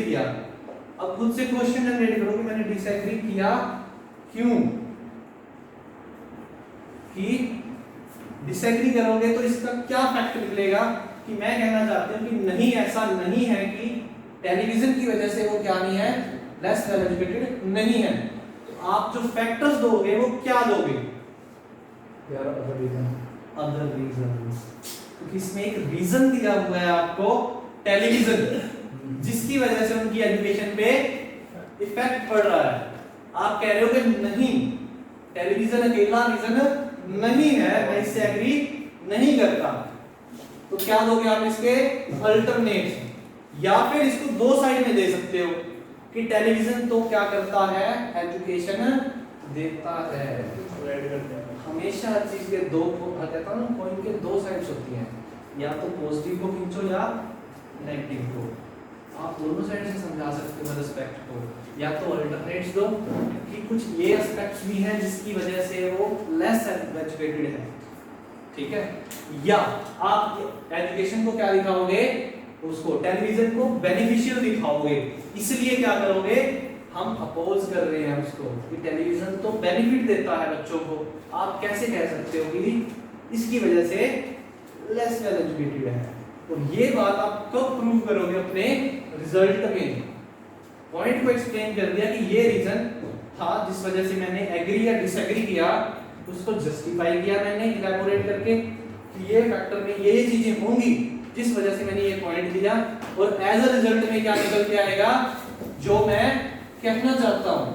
किया। अब खुद से क्वेश्चन जनरेट करो कि मैंने डिसएग्री किया क्यों। कि डिसएग्री करोगे तो इसका क्या फैक्ट निकलेगा कि मैं कहना चाहती हूं कि नहीं, ऐसा नहीं है कि टेलीविजन की वजह से वो क्या नहीं है, लेस वेल एजुकेटेड नहीं है। तो आप जो फैक्टर्स दोगे वो क्या दोगे यार? Other reason. अदर रीजन, क्योंकि इसमें एक रीजन दिया हुआ है आपको, टेलीविजन, जिसकी वजह से उनकी एजुकेशन पे इफेक्ट पड़ रहा है। आप कह रहे हो कि नहीं, टेलीविजन अकेला रीजन नहीं है, मैं इससे एग्री नहीं करता। तो क्या दोगे आप इसके अल्टरनेट, या फिर इसको दो साइड में दे सकते हो कि टेलीविजन तो क्या करता है, एजुकेशन देता है। हमेशा हर चीज के दो, कहता हूं ना, कॉइन के दो साइड्स होती हैं, या तो पॉजिटिव को खींचो या नेगेटिव को। आप दोनों साइड से समझा सकते हो एस्पेक्ट को, या तो अल्टरनेट्स दो कि कुछ ये एस्पेक्ट्स भी हैं जिसकी वजह से वो लेस एजुकेटेड है, ठीक है। या आप एजुकेशन को क्या दिखाओगे, उसको टेलीविजन को बेनिफिशियल दिखाओगे। इसलिए क्या करोगे, हम अपोज कर रहे हैं उसको कि टेलीविजन तो बेनिफिट देता है बच्चों को। आप कैसे कह सकते हो कि इसकी वजह से लेस वेल एजुकेटेड है। तो ये बात आप कब प्रूव करोगे, अपने रिजल्ट में। पॉइंट को एक्सप्लेन कर दिया कि ये रीजन था जिस वजह से मैंने एग्री या डिसएग्री किया, उसको जस्टिफाई किया मैंने इलैबोरेट करके कि ये फैक्टर में ये चीजें होंगी जिस वजह से मैंने ये पॉइंट दिया, और एज अ रिजल्ट में क्या निकल के आएगा जो मैं कहना चाहता हूं।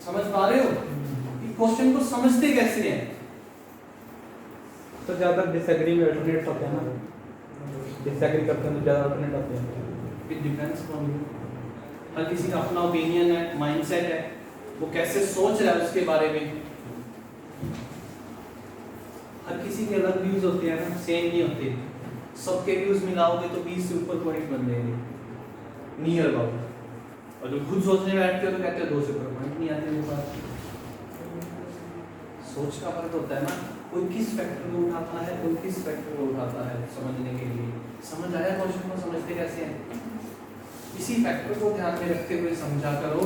समझ पा रहे हो कि क्वेश्चन को समझते कैसे हैं? तो ज्यादा डिसएग्री में अल्टरनेट होते हैं ना, डिसएग्री करते हैं तो ज्यादा अल्टरनेट होते हैं। It depends on you. हर किसी का अपना ओपिनियन है, माइंडसेट है, वो कैसे सोच रहा है उसके बारे में। हर किसी के अलग व्यूज होते हैं ना, सेम नहीं होते। सबके व्यूज मिलाओगे तो 20 से ऊपर पॉइंट बन जाएंगे नियर अबाउट, और जो खुद सोचने बैठते हो तो कहते हो 2 से ऊपर पॉइंट नहीं आते मेरे पास। सोच का फर्क होता है ना, कोई किस फैक्टर को उठाता है, कोई किस फैक्टर को उठाता है समझने के लिए। समझ आया क्वेश्चन को समझते कैसे हैं? इसी फैक्टर को ध्यान में रखते हुए समझा करो।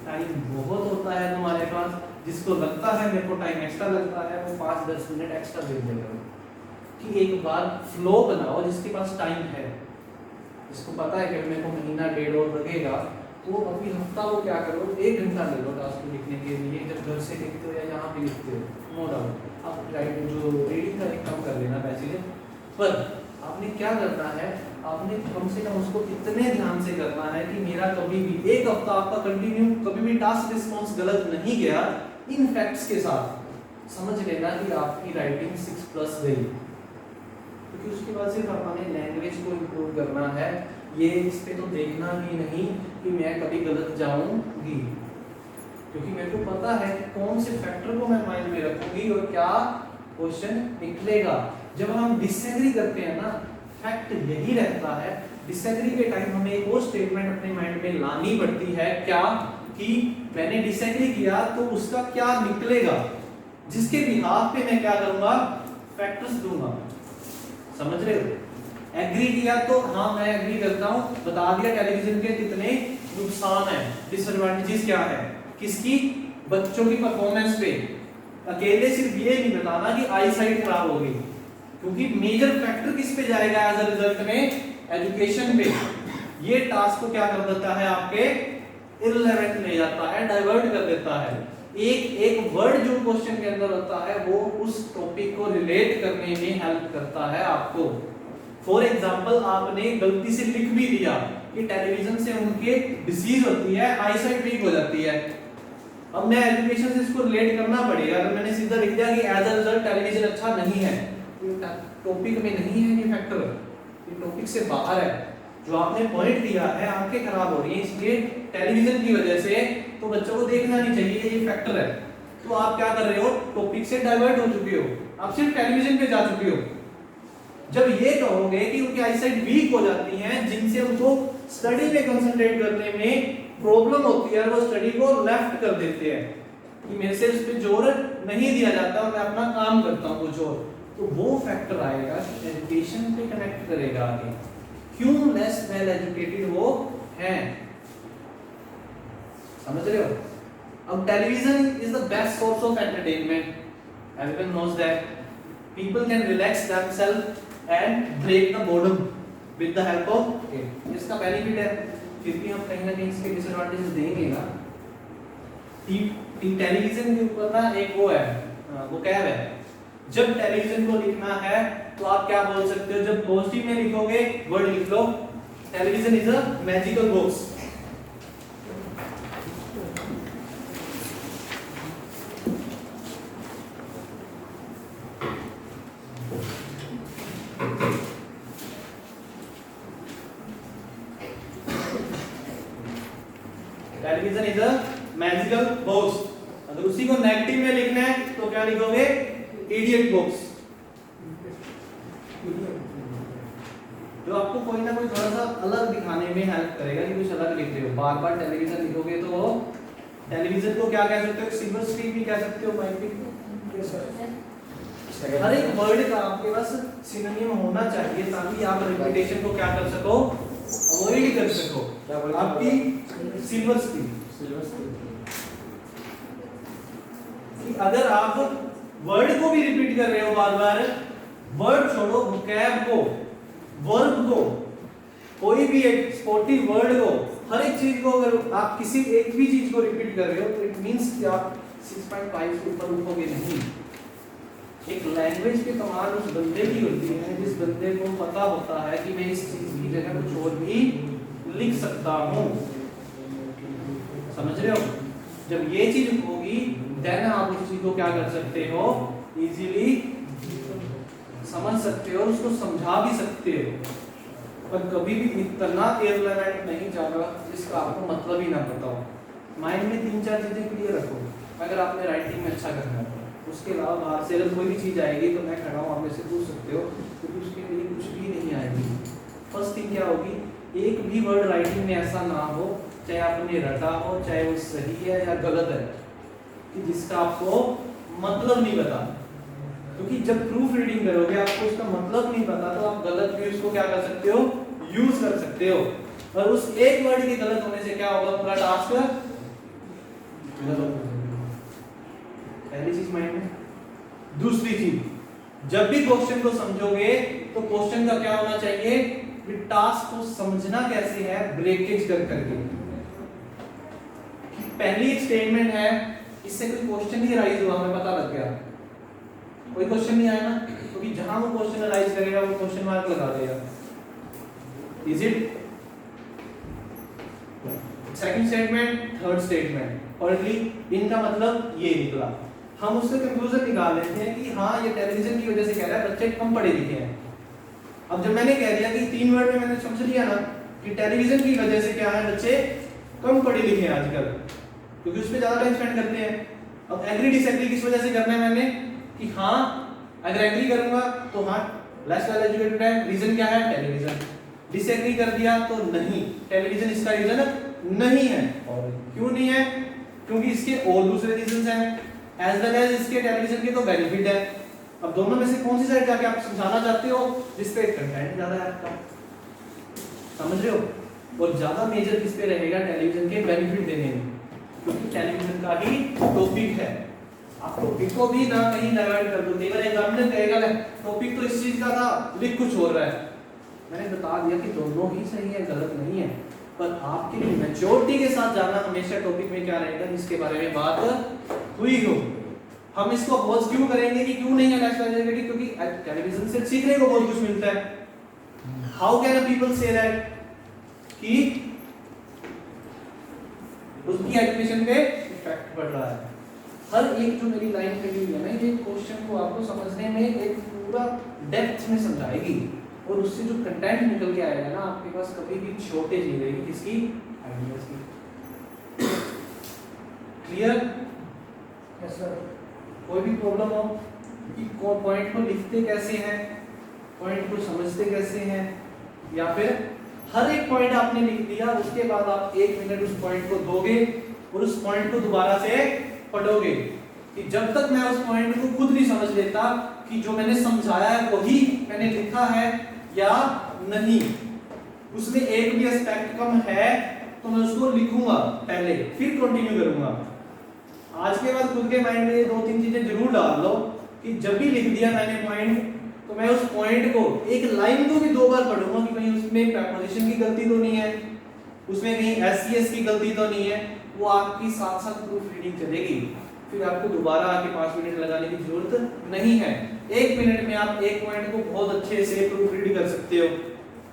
टाइम बहुत होता है तुम्हारे पास, जिसको लगता है मेरे को टाइम एक्स्ट्रा लगता है वो 5-10 मिनट एक्स्ट्रा दे देगा कि एक बार फ्लो बनाओ। जिसके पास टाइम है, जिसको पता है कि मेरे को महीना 1.5 और लगेगा, तो अभी हफ्ता वो क्या करो, 1 घंटा ले लो टास्क को लिखने के लिए। जब घर से लिखते हो या यहाँ पे लिखते हो, नो डाउट आप राइट जो रीडिंग का एक कम कर लेना पैसे, पर आपने क्या करना है, आपने कम से कम उसको इतने ध्यान से करना है कि मेरा कभी भी 1 हफ्ता आपका कंटिन्यू कभी भी टास्क रिस्पॉन्स गलत नहीं गया। इन फैक्ट्स के साथ समझ लेना कि आपकी राइटिंग 6+ गई, क्योंकि उसके बाद सिर्फ अपने लैंग्वेज को इम्प्रूव करना है। ये इस पे तो देखना ही नहीं कि मैं कभी गलत जाऊंगी, क्योंकि मेरे को पता है कि कौन से फैक्टर को मैं माइंड में रखूंगी और क्या क्वेश्चन निकलेगा। जब हम डिसएग्री करते हैं ना, फैक्ट यही रहता है, डिसएग्री के टाइम हमें एक और स्टेटमेंट अपने माइंड में लानी पड़ती है, क्या कि मैंने डिसएग्री किया तो उसका क्या निकलेगा, जिसके बिहाफ पे मैं क्या करूंगा, फैक्टर्स दूंगा। समझ रहे हो? एग्री किया तो हाँ मैं एग्री करता हूं, बता दिया टेलीविजन के कितने नुकसान है, डिसएडवांटेजेस क्या है, किसकी, बच्चों की परफॉर्मेंस पे। अकेले सिर्फ ये नहीं बताना कि आई साइट खराब हो गई, क्योंकि मेजर फैक्टर किस पे जाएगा एज अ रिजल्ट में, एजुकेशन पे। ये टास्क को क्या कर देता है, आपके इररिलेवेंट ले जाता है, डाइवर्ट कर देता है। एक वर्ड जो क्वेश्चन के अंदर होता है वो उस टॉपिक को रिलेट करने में हेल्प करता है आपको। फॉर एग्जांपल आपने गलती से लिख भी दिया कि टेलीविजन से उनके डिसीज होती है, आईसाइट वीक हो जाती है। अब मैं एजुकेशन से इसको रिलेट करना पड़ेगा। अगर मैंने सीधा लिख दिया कि एज अ रिजल्ट टेलीविजन अच्छा नहीं है, टॉपिक में नहीं है ये फैक्टर, ये टॉपिक से बाहर है। जो आपने पॉइंट दिया है, आंखें खराब हो रही हैं इसलिए टेलीविजन की वजह से, तो बच्चों को देखना नहीं चाहिए, ये फैक्टर है। तो आप क्या कर रहे हो, टॉपिक से डाइवर्ट हो चुके हो, आप सिर्फ टेलीविजन पे जा चुके हो। जब ये कहोगे कि उनकी आईसाइट वीक हो जाती है, जिनसे उनको स्टडी में कंसंट्रेट करने में प्रॉब्लम होती है, वो स्टडी को लेफ्ट कर देते हैं कि मेरे से उस पे जोर नहीं दिया जाता, मैं अपना काम करता हूँ कुछ और, तो वो फैक्टर आएगा कि एजुकेशन पे कनेक्ट करेगा आगे, क्यों लेस वेल एजुकेटेड वो हैं। समझ रहे हो? अब television is the best source of entertainment, everyone knows that people can relax themselves and break the boredom with the help of it। इसका बेनिफिट है, फिर भी हम कहीं ना कहीं इसके डिसएडवांटेजेस देंगे ना। टेलीविजन के ऊपर ना एक वो है, वो कैब है, जब टेलीविजन को लिखना है तो आप क्या बोल सकते हो, जब पॉजिटिव में लिखोगे वर्ड लिख लो television is a magical box. Television is a magical box. अगर उसी को नेगेटिव में लिखना है तो क्या लिखोगे, इडियट बॉक्स। जो आपको कोई ना कोई थोड़ा सा अलग दिखाने में हेल्प करेगा कि कुछ अलग लिख रहे हो। बार बार टेलीविजन लिखोगे तो टेलीविजन को क्या कह सकते हो, सिल्वर स्क्रीन भी कह सकते हो, माइक भी। हर एक वर्ड का आपके पास सिनोनिम होना चाहिए ताकि आप रिपीटेशन को क्या कर सको, अवॉइड कर सको। आपकी सिल्वर स्क्रीन, अगर आप वर्ड को भी रिपीट कर रहे हो बार बार, वर्ड छोड़ो, वोकैब को, वर्ब को, कोई भी एक स्पोर्टिव वर्ड को, हर एक चीज को अगर आप किसी एक भी चीज को रिपीट कर रहे हो तो इट मींस कि आप 6.5 से ऊपर उठोगे नहीं। एक लैंग्वेज की कमांड उस बंदे की होती है जिस बंदे को पता होता है कि मैं इस चीज की जगह कुछ और भी लिख सकता हूँ। समझ रहे हो? जब ये चीज होगी देन आप उस चीज को क्या कर सकते हो, इजीली समझ सकते हो, उसको समझा भी सकते हो। पर कभी भी इतना इररिलेवेंट नहीं जाना जिसका आपको मतलब ही ना पता हो। माइंड में 3-4 चीजें क्लियर रखो अगर आपने राइटिंग में अच्छा करना है। उसके अलावा बाहर से अगर कोई भी चीज आएगी तो मैं खड़ा हूँ, आप मेरे से पूछ सकते हो, क्योंकि उसके लिए कुछ भी नहीं आएगी। फर्स्ट थिंग क्या होगी, एक भी वर्ड राइटिंग में ऐसा ना हो, चाहे आपने रटा हो, चाहे वो सही है या गलत है, कि जिसका आपको मतलब नहीं पता। क्योंकि जब प्रूफ रीडिंग करोगे आपको उसका मतलब नहीं पता तो आप गलत भी उसको क्या कर सकते हो, यूज कर सकते हो। और उस एक वर्ड के गलत होने से क्या होगा, पूरा टास्क गलत हो जाएगा। पहली चीज माइंड में। दूसरी चीज, जब भी क्वेश्चन को समझोगे तो क्वेश्चन का क्या होना चाहिए, कि टास्क को समझना कैसे है, ब्रेकेज कर करके। पहली एक स्टेटमेंट है, इससे कोई क्वेश्चन नहीं राइज हुआ, हमें पता लग गया, कोई क्वेश्चन नहीं आया ना, क्योंकि तो जहां वो क्वेश्चन राइज करेगा वो क्वेश्चन मार्क लगा देगा। Is it? Second statement, third statement, firstly इनका मतलब ये निकला। हम उससे कंक्लूजन निकाल लेते हैं कि हाँ ये टेलीविजन की वजह से कह रहा है बच्चे कम पढ़े लिखे हैं। अब जब मैंने कह दिया कि 3 वर्ड में मैंने समझ लिया ना कि टेलीविजन की वजह से क्या है, बच्चे कम पढ़े लिखे हैं आजकल, क्योंकि उस पर ज्यादा टाइम स्पेंड करते हैं। अब एग्री डिसएग्री किस वजह से करना है मैंने, कि हाँ अगर एग्री करूंगा तो हाँ लेस वेल एजुकेटेड है, रीजन क्या है, टेलीविजन। डिसएग्री कर दिया तो नहीं, टेलीविजन इसका रीजन नहीं है। और क्यों नहीं है, क्योंकि इसके और दूसरे रीजंस हैं, एज वेल एज इसके टेलीविजन के तो बेनिफिट है। अब दोनों में से कौन सी साइड जाके आप समझाना चाहते हो, जिस पे कंटेंट ज्यादा है आपका, समझ रहे हो? और ज्यादा मेजर किस पे रहेगा, टेलीविजन के बेनिफिट देने में, क्योंकि टेलीविजन का ही टॉपिक है। आप टॉपिक को भी ना कहीं डाइवर्ट कर दो, केवल एग्जामिनर कहेगा टॉपिक तो इस चीज का था, लिख कुछ हो रहा है। मैंने बता दिया कि दोनों ही सही है, गलत नहीं है, पर आपके लिए मैच्योरिटी के साथ जाना हमेशा टॉपिक में क्या रहेगा, जिसके बारे में बात हुई हो। हम इसको अपोज क्यों करेंगे कि क्यों नहीं है लेस एजुकेटेड, क्योंकि टेलीविजन से सीखने को बहुत कुछ मिलता है। How can people say that कि उसकी एजुकेशन पे इफेक्ट पड़ रहा है। हर एक जो मेरी लाइन कही हुई है ना, ये क्वेश्चन को आपको समझने में एक पूरा डेप्थ में समझाएगी, और उससे जो कंटेंट निकल के आएगा ना, आपके पास कभी भी शॉर्टेज नहीं रहेगी किसकी, आइडियाज की। क्लियर? Yes sir. कोई भी प्रॉब्लम हो कि पॉइंट को लिखते कैसे हैं, पॉइंट को समझते कैसे हैं, या फिर हर एक पॉइंट आपने लिख दिया, उसके बाद आप 1 मिनट उस पॉइंट को दोगे और उस पॉइंट को दोबारा से पढ़ोगे, कि जब तक मैं उस पॉइंट को खुद नहीं समझ लेता कि जो मैंने समझाया है वही मैंने लिखा है या नहीं, उसमें एक भी एस्पेक्ट कम है तो मैं उसको लिखूंगा पहले, फिर कंटिन्यू करूंगा। आज के बाद खुद के माइंड में ये 2-3 चीजें जरूर डाल लो कि जब भी लिख दिया मैंने पॉइंट, तो मैं उस पॉइंट को एक लाइन को भी 2 बार पढ़ूंगा कि कहीं उसमें प्रीपोजिशन की गलती तो नहीं है, उसमें कहीं एससीएस की गलती तो नहीं है। वो आपकी साथ साथ प्रूफ रीडिंग चलेगी, फिर आपको दोबारा आके 5 मिनट लगाने की जरूरत नहीं है। 1 मिनट में आप एक पॉइंट को बहुत अच्छे से प्रूफ रीड कर सकते हो,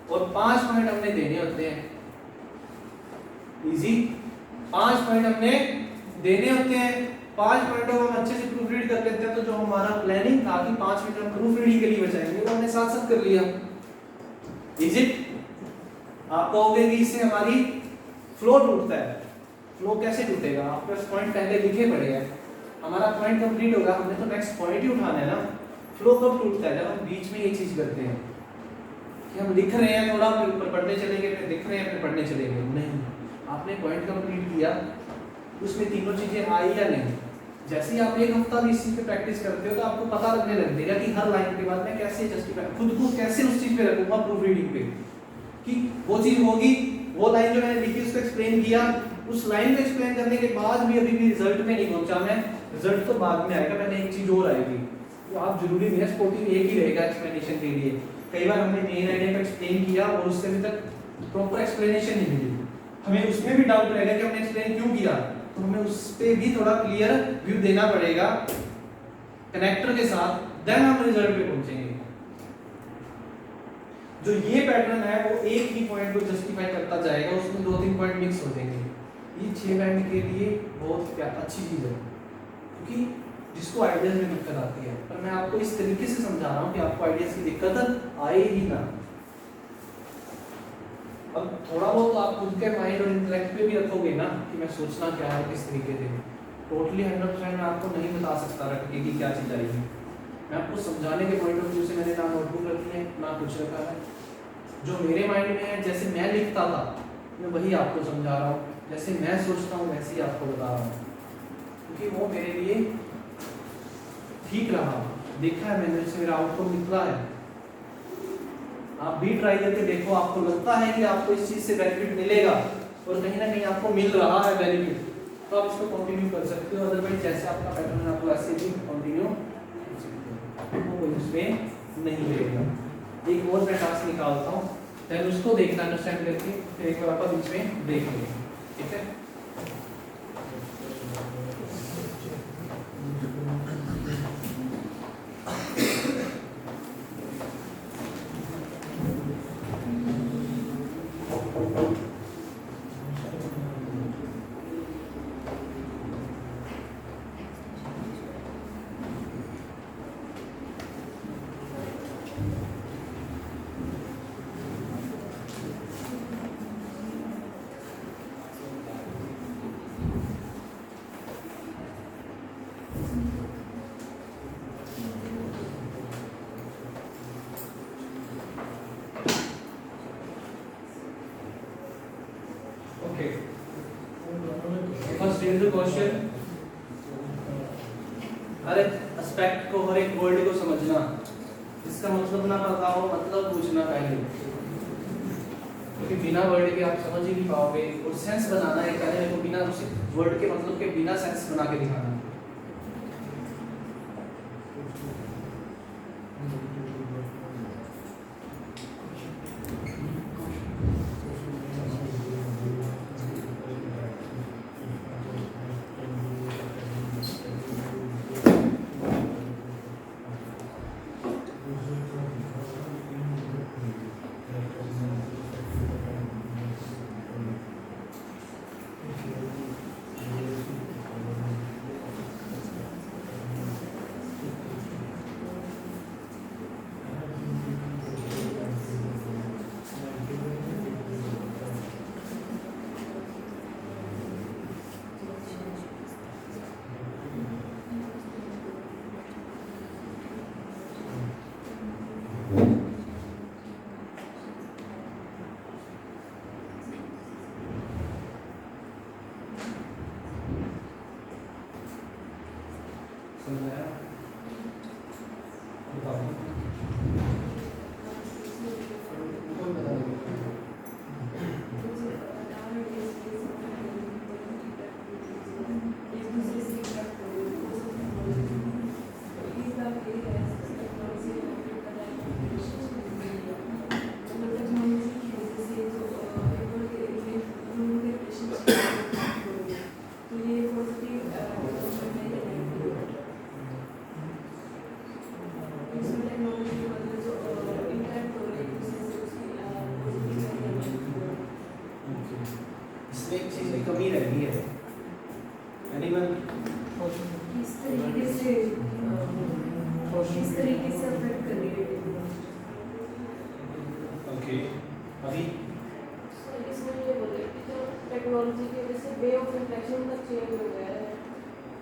और 5 पॉइंट हमने देने होते हैं। इजी, 5 पॉइंट हमने देने होते हैं। 5 पॉइंटों को हम अच्छे से प्रूफ रीड कर लेते हैं, तो जो हमारा प्लानिंग था कि 5 मिनट हम प्रूफ रीडिंग के लिए बचाएंगे, वो हमने साथ साथ कर लिया। इजी, आप कहोगे कि इससे हमारी फ्लो टूटता है। फ्लो कैसे टूटेगा? आपके पास पॉइंट पहले लिखे पड़े हैं, हमारा पॉइंट कंप्लीट होगा, हमने तो नेक्स्ट पॉइंट ही उठाना है ना। फ्लो कब टूटता है? जब हम बीच में ये चीज करते हैं कि हम लिख रहे हैं, थोड़ा फिर ऊपर पढ़ने चलेंगे, फिर लिख रहे हैं, फिर पढ़ने चलेंगे। नहीं, आपने पॉइंट कंप्लीट किया, उसमें तीनों चीजें आई या नहीं। जैसे ही आप 1 हफ्ता भी इस चीज पे प्रैक्टिस करते हो, तो आपको पता लगने लग जाएगा कि हर लाइन के बाद मैं कैसे जस्टिफाई, खुद को कैसे उस चीज पे रखूंगा प्रूफ रीडिंग पे, कि वो चीज होगी, वो लाइन जो मैंने लिखी उसको एक्सप्लेन किया, उस लाइन को एक्सप्लेन करने के बाद भी अभी भी रिजल्ट में नहीं पहुंचा मैं, रिजल्ट तो बाद में आएगा, मैंने एक चीज और आएगी। तो आप जरूरी नहीं है स्पोर्टिंग एक ही रहेगा एक्सप्लेनेशन के लिए। कई बार हमने मेन आइडिया को एक्सप्लेन किया और उससे अभी तक प्रॉपर एक्सप्लेनेशन नहीं मिली, हमें उसमें भी डाउट रहेगा कि हमने एक्सप्लेन क्यों किया, तो हमें उस पे भी थोड़ा क्लियर व्यू देना पड़ेगा कनेक्टर के साथ, देन हम रिजल्ट पे पहुंचेंगे। जो ये पैटर्न है वो एक ही पॉइंट को जस्टिफाई करता जाएगा, उसमें 2-3 पॉइंट मिक्स हो जाएंगे। ये 6 बैंड के लिए बहुत अच्छी चीज है, क्योंकि जिसको आइडियाज में दिक्कत आती है, पर मैं आपको इस तरीके से समझा रहा हूँ कि आपको आइडियाज की दिक्कत आए ही ना। अब थोड़ा बहुत तो आप खुद के माइंड और इंटेलेक्ट पे भी रखोगे ना कि मैं सोचना क्या है, किस तरीके से। टोटली 100% मैं आपको नहीं बता सकता रख के कि क्या चीज आएगी। मैं आपको समझाने के पॉइंट ऑफ व्यू से मैंने ना नोटबुक रखी है ना कुछ रखा है, जो मेरे माइंड में है, जैसे मैं लिखता था मैं वही आपको समझा रहा हूँ, जैसे मैं सोचता हूँ वैसे ही आपको बता रहा हूँ, क्योंकि वो मेरे लिए ठीक रहा, देखा है मैंने, उससे मेरा आउटकम निकला है। आप भी ट्राई करके देखो, आपको लगता है कि आपको इस चीज से बेनिफिट मिलेगा और कहीं ना कहीं आपको मिल रहा है बेनिफिट, तो आप इसको कंटिन्यू कर सकते हो। अदरवाइज जैसे आपका पैटर्न है आपको ऐसे भी कंटिन्यू कोई उसमें नहीं मिलेगा। एक और मैं टास्क निकालता हूँ, देन उसको देखना अंडरस्टैंड करके, फिर एक बार आप बीच में देख लेंगे, ठीक है। First read the question. अरे एस्पेक्ट को, हर एक वर्ड को समझना, इसका मतलब ना पता हो मतलब पूछना पहले, क्योंकि बिना वर्ड के आप समझ ही नहीं पाओगे। और सेंस बनाना है, कहने को बिना उसी वर्ड के मतलब के बिना सेंस बना के दिखाना। इसमें एक चीज की कमी रह गई है। एनीवन? किस तरीके से अफेक्ट कर रही है ओके, अभी इसमें ये बोले कि जो टेक्नोलॉजी की वजह से वे ऑफ इंटरेक्शन तक चेंज हो गया है।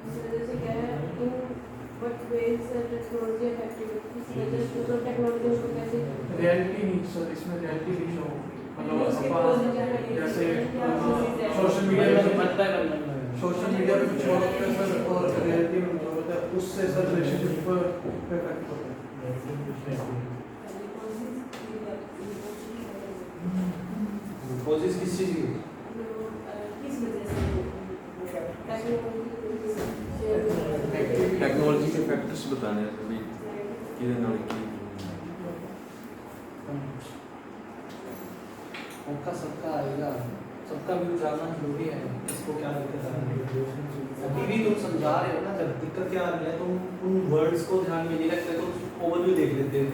इस वजह से क्या है in what ways technology affected, इस वजह से जो टेक्नोलॉजी को कैसे रियलिटी नहीं सर, इसमें रियलिटी नहीं शो मतलब उसके अपन positive negative जैसे क्या चीज़ें हैं? सोशल मीडिया में बनता है सोशल मीडिया पे कुछ और होता है सर और रियलिटी में कुछ और होता है, उससे सर रिलेशनशिप पर इफेक्ट होता है। कोशिश किस चीज की? किस वजह से टेक्नोलॉजी के फैक्टर्स बताने हैं अभी किधर ना की उनका सबका आएगा, सबका व्यू जानना जरूरी है। इसको क्या दिक्कत आ रही है? अभी भी तुम समझा रहे हो ना, जब दिक्कत क्या आ रही है तुम उन वर्ड्स को ध्यान में नहीं रखते तो ओवरव्यू देख लेते हो,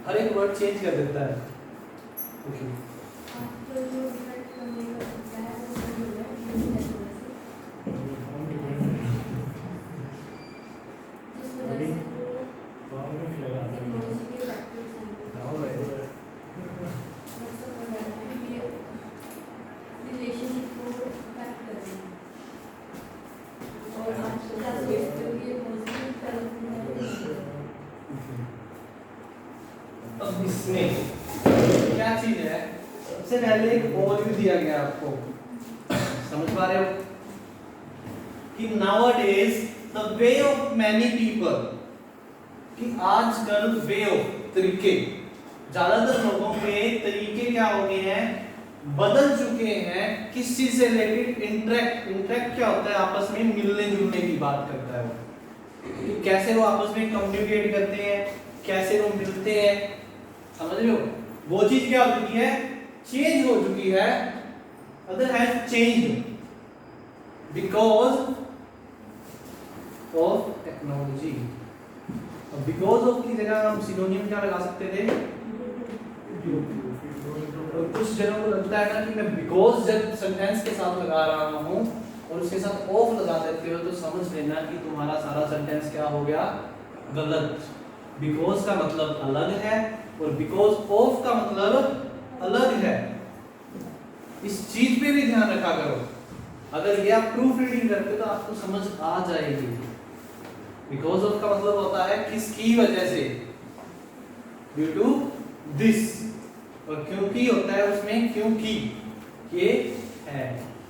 हर एक वर्ड चेंज कर देता है। ओके, अब इसमें क्या चीज है? सबसे पहले एक ओवरव्यू दिया गया आपको, समझ पा रहे हो कि nowadays the way of many people, कि आजकल वे ऑफ तरीके, ज्यादातर लोगों के तरीके क्या हो गए हैं, बदल चुके हैं। किस चीज से रिलेटेड? इंटरेक्ट। इंटरेक्ट क्या होता है? आपस में मिलने जुलने की बात करता है वो, कि कैसे वो आपस में कम्युनिकेट करते हैं, कैसे वो मिलते हैं, समझ रहे हो? वो चीज क्या हो चुकी है? चेंज हो चुकी है। Other has changed because of technology. अब बिकॉज ऑफ की जगह हम सिनोनिम क्या लगा सकते थे? और कुछ जनों को लगता है ना कि मैं बिकॉज जब सेंटेंस के साथ लगा रहा हूं और उसके साथ ऑफ लगा देते हो तो समझ लेना कि तुम्हारा सारा सेंटेंस क्या हो गया? गलत। बिकॉज का मतलब अलग है और बिकॉज ऑफ का मतलब अलग है। इस चीज पे भी ध्यान रखा करो। अगर ये आप प्रूफ रीडिंग करते हो तो आपको समझ आ जाएगी। बिकॉज ऑफ का मतलब होता है किसकी वजह से, ड्यू टू दिस, और क्योंकि होता है उसमें क्योंकि ये है,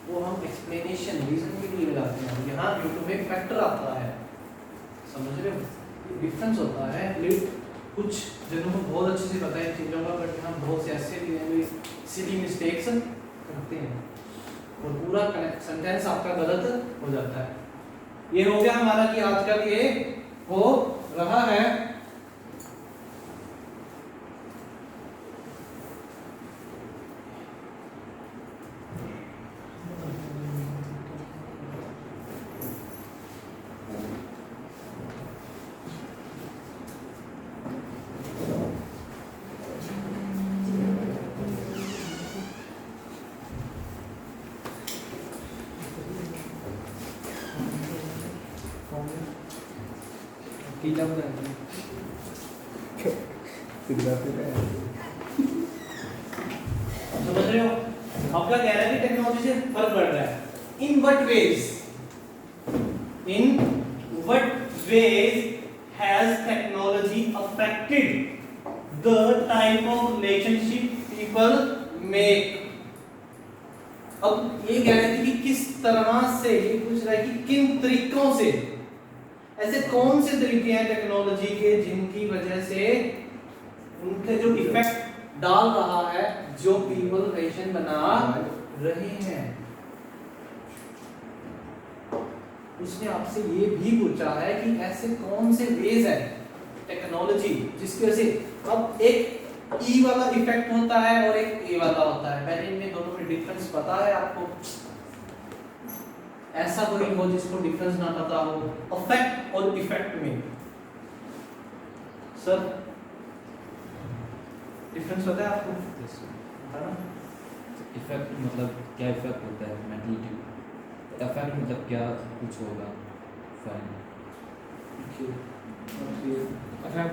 वो हम एक्सप्लेनेशन रीजन के लिए लगाते हैं। यहाँ ड्यू टू में फैक्टर आता है, समझ रहे हो? डिफरेंस होता है। कुछ जनों को बहुत अच्छे से पता है चीजों का, बट हम बहुत से ऐसे भी हैं जो सिली मिस्टेक्स करते हैं और पूरा सेंटेंस आपका गलत हो जाता है। ये हो गया हमारा कि आजकल ये हो रहा है। समझ रहे हो? अब क्या कह रहा है कि टेक्नोलॉजी से फर्क पड़ रहा है। In what ways, in what ways has technology affected the type of relationship people make. अब ये कह रहे थे कि किस तरह से, ये पूछ रहा है कि किन तरीकों से, ऐसे कौन से तरीके हैं टेक्नोलॉजी के जिनकी वजह से उनके जो इफेक्ट डाल रहा है, जो पीपल रिलेशन बना रहे हैं। उसने आपसे ये भी पूछा है कि ऐसे कौन से वेज है टेक्नोलॉजी जिसकी वजह से, अब एक ई वाला इफेक्ट होता है और एक ए वाला होता है। पहले इनमें दोनों में डिफरेंस पता है आपको? ऐसा कोई हो जिसको डिफरेंस ना पता हो अफेक्ट और इफेक्ट में? सर डिफरेंस पता है आपको? है ना? इफेक्ट मतलब क्या इफेक्ट होता है मेंटलिटी, इफेक्ट मतलब क्या कुछ होगा फाइन। अफेक्ट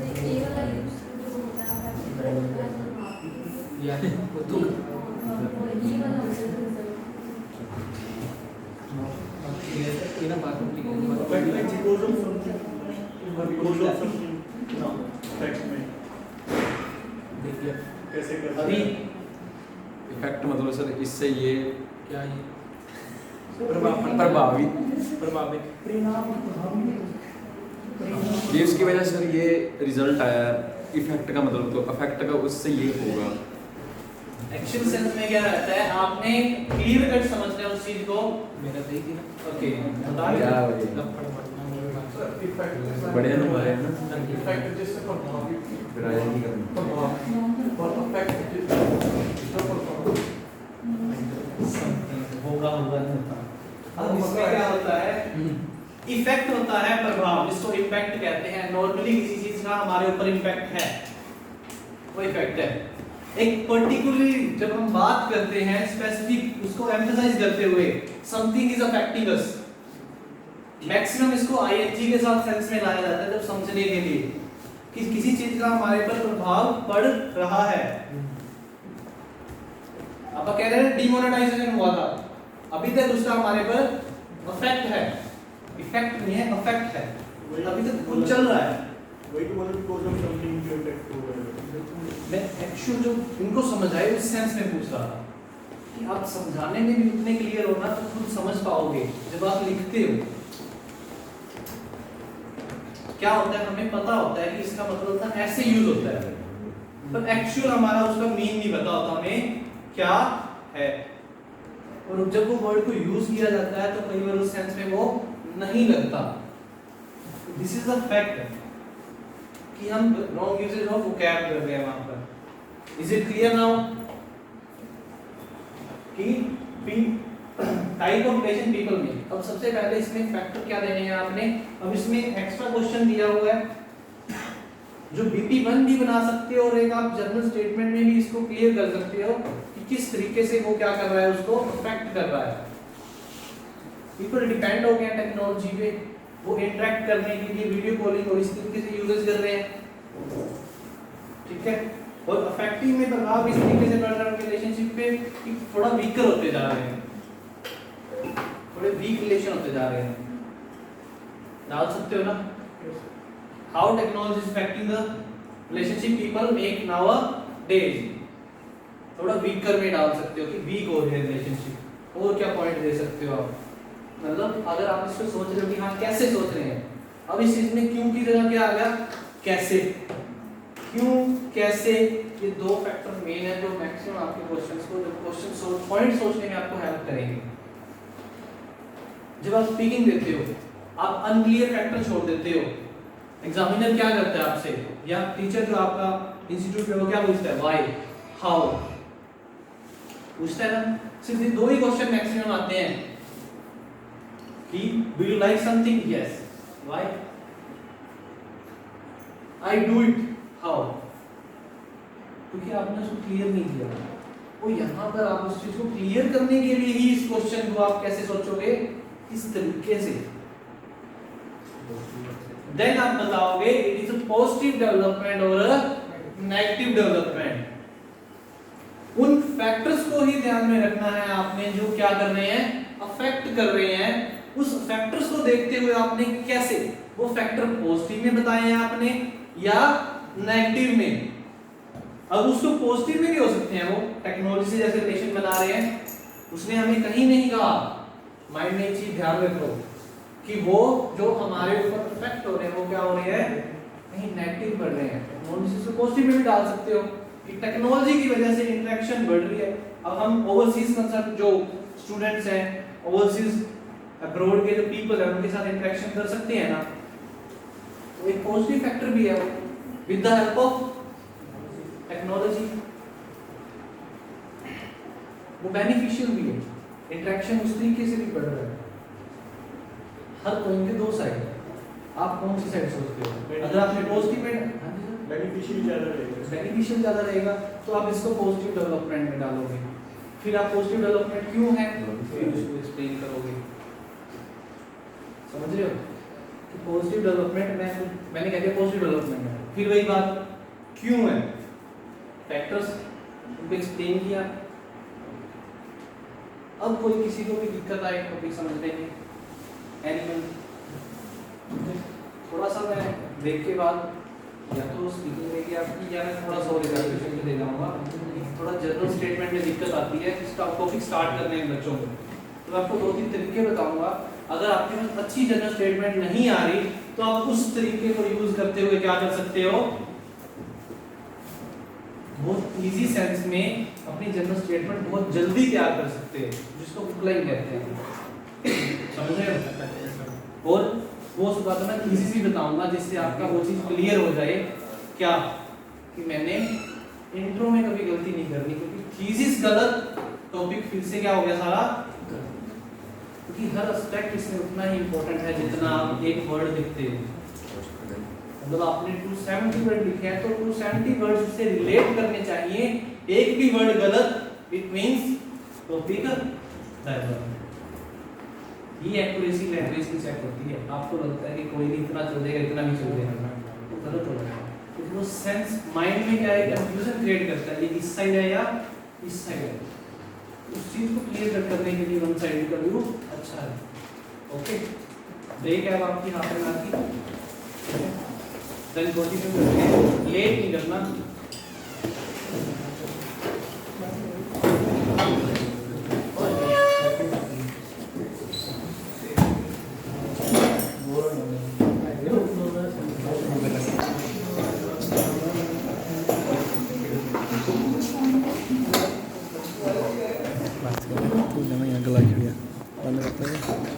जैसे ये वाला यूज जो होता है फैक्टर होता है या और ये वाला होता है ये ना बात But like because of something, no, fact में देखिए कैसे करते अभी हैं? इफेक्ट मतलब सर इससे ये क्या ये प्रभावित ये इसकी वजह से सर ये रिजल्ट आया इफेक्ट का मतलब, तो इफेक्ट का उससे ये होगा। एक्चुअल सेंस में क्या रहता है, आपने क्लियर कट समझना है उस चीज को। मेरा सही थी ना ओके बता क्या रहे हो गया? लफड़ मारना बढ़िया नंबर है ना, इफेक्ट जिससे प्रभावित फिर आया नहीं करना। और इफेक्ट जिससे प्रभावित होगा अब इसमें क्या होता है, इफेक्ट होता है प्रभाव, जिसको इम्पैक्ट कहते हैं। नॉर्मली किसी चीज का हमारे ऊपर इम्पैक्ट है, वो इफेक्ट है। एक पर्टिकुलरली जब हम बात करते हैं स्पेसिफिक, उसको एम्फसाइज करते हुए something is affecting us, maximum इसको आईएनजी के साथ सेंस में लाया जाता है जब समझने के लिए कि किसी चीज का हमारे पर प्रभाव पड़ रहा है। आप कह रहे हैं डिमोनेटाइजेशन हुआ था, अभी तक उसका हमारे पर अफेक्ट है, इफेक्ट नहीं है, अफेक्ट है, अभी तक कुछ चल रहा है। वही तो बोला because of something जो effect हो गया। मैं एक्चुअल जो इनको समझ आए उस सेंस में पूछ रहा था कि आप समझाने में भी उतने क्लियर हो ना तो खुद समझ पाओगे जब आप लिखते हो। क्या होता है, हमें पता होता है कि इसका मतलब था ऐसे यूज होता है, पर एक्चुअल हमारा उसका मीन नहीं पता होता हमें क्या है। और जब वो वर्ड को यूज किया जाता है तो कई बार उस सेंस में वो नहीं लगता। दिस इज द फैक्ट कि हम रॉन्ग यूजेज ऑफ वोकैब कर रहे हैं वहां पर। इज इट क्लियर नाउ कि टाइप ऑफ रिलेशन पीपल में। अब सबसे पहले इसमें फैक्टर क्या देने हैं आपने, अब इसमें एक्स्ट्रा क्वेश्चन दिया हुआ है जो BP1 भी बना सकते हो और एक आप जनरल स्टेटमेंट में भी इसको क्लियर कर सकते हो कि किस तरीके से वो क्या कर रहा है, उसको अफेक्ट कर रहा है। पीपल डिपेंड हो गए हैं टेक्नोलॉजी पे, वो इंटरेक्ट करने के लिए वीडियो कॉलिंग और इस तरीके से यूजेस कर रहे हैं, ठीक है। और अफेक्टिंग में प्रभाव इस तरीके से पड़ रहा है रिलेशनशिप पे कि थोड़ा वीकर होते जा रहे हैं, थोड़े वीक रिलेशन होते जा रहे हैं। डाल सकते हो ना, how technology is affecting the relationship people make nowadays, थोड़ा वीकर में डाल सकते हो कि वीक हो रही है रिलेशनशिप। और क्या पॉइंट दे सकते हो आप, मतलब अगर आप इसको सोच रहे हो कि हाँ कैसे सोच रहे हैं, अब इस चीज में क्यों की जगह क्या आ गया, कैसे, क्यों कैसे, ये दो फैक्टर मेन है जो मैक्सिमम आपके क्वेश्चंस को, जब क्वेश्चन सोच पॉइंट सोचने में आपको हेल्प करेंगे। जब आप स्पीकिंग देते हो आप अनक्लियर फैक्टर छोड़ देते हो, एग्जामिनर क्या करता है आपसे, या टीचर जो आपका इंस्टीट्यूट में वो क्या पूछता है, व्हाई, हाउ पूछता है ना। सिर्फ ये दो ही क्वेश्चन मैक्सिमम आते हैं कि do you like something, yes, why, I do it, how, क्योंकि आपने उसको क्लियर नहीं किया। वो यहाँ पर आप उस चीज को क्लियर करने के लिए ही इस क्वेश्चन को आप कैसे सोचोगे, इस तरीके से, देन आप बताओगे it is a positive development और अ नेगेटिव डेवलपमेंट। उन फैक्टर्स को ही ध्यान में रखना है आपने जो क्या कर रहे हैं, अफेक्ट कर रहे हैं। उस फैक्टर्स को देखते हुए आपने कैसे, वो फैक्टर पॉजिटिव में बताए हैं आपने या नेगेटिव में। अब उसको पॉजिटिव में भी हो सकते हैं, वो टेक्नोलॉजी से जैसे रिलेशन बना रहे हैं, उसने हमें कहीं नहीं कहा, माइंड में एक चीज ध्यान रखो कि वो जो हमारे ऊपर इफेक्ट हो रहे हैं वो क्या हो रहे हैं, कहीं नेगेटिव बढ़ रहे हैं। टेक्नोलॉजी से पॉजिटिव में भी डाल सकते हो कि टेक्नोलॉजी की वजह से इंटरेक्शन बढ़ रही है। अब हम ओवरसीज कंसर्न जो स्टूडेंट्स हैं, ओवरसीज अब्रॉड के जो पीपल हैं उनके साथ इंटरेक्शन कर सकते हैं ना, तो एक पॉजिटिव फैक्टर भी है with the help of technology, वो बेनिफिशियल भी है। इंटरेक्शन उस तरीके से भी बढ़ रहा है। हर कोइन के दो साइड है, आप कौन सी साइड सोचते हो? अगर आपने पॉजिटिव में बेनिफिशियल ज़्यादा रहेगा। बेनिफिशियल ज़्यादा रहेगा, तो आप इसको पॉजिटिव डेवलपमेंट में डालोगे। फिर आप पॉजिटिव डेवलपमेंट क्यों है फिर उसको एक्सप्लेन करोगे। समझ रहे हो कि पॉजिटिव डेवलपमेंट में मैंने कह दिया पॉजिटिव डेवलपमेंट है, फिर वही बात क्यों है, फैक्टर्स उनको एक्सप्लेन किया। अब कोई किसी को भी दिक्कत आए टॉपिक समझने में, एनिमल थोड़ा सा मैं ब्रेक के बाद या तो स्पीकिंग में आपकी या मैं थोड़ा सा और एग्जाम्पल दे जाऊंगा। थोड़ा जनरल स्टेटमेंट में दिक्कत आती है टॉपिक स्टार्ट करने में बच्चों को, तो मैं आपको 2-3 तरीके बताऊंगा। अगर आपके पास अच्छी जनरल स्टेटमेंट नहीं आ रही तो आप उस तरीके को यूज करते हुए क्या कर सकते हो, बहुत इजी सेंस में अपनी जनरल स्टेटमेंट बहुत जल्दी तैयार कर सकते हैं, जिसको बुकलाइन कहते हैं। समझ रहे हो? और वो बात मैं इजी सी बताऊंगा जिससे आपका वो चीज क्लियर हो जाए क्या कि मैंने इंट्रो में कभी गलती नहीं करनी, क्योंकि थीसिस गलत टॉपिक फिर से क्या हो गया सारा, क्योंकि हर एस्पेक्ट इसमें उतना ही इंपॉर्टेंट है जितना आप एक वर्ड लिखते हो। मतलब आपने 270 वर्ड लिखे हैं तो 270 वर्ड से रिलेट करने चाहिए, एक भी वर्ड गलत इट मींस टॉपिक डाइवर्ट। ये एक्यूरेसी लैंग्वेज की चेक होती है। आपको लगता है कि कोई नहीं इतना चल जाएगा, इतना भी चल जाएगा, तो गलत हो जाएगा, क्योंकि वो सेंस माइंड में क्या है, कंफ्यूजन क्रिएट करता है, ये इस साइड है या इस साइड है। उस चीज को क्लियर करने के लिए वन साइड का व्यू अच्छा है। ओके, ब्रेक है अब आपकी हाथ में आती, देन कंटिन्यू करते हैं, लेट नहीं करना।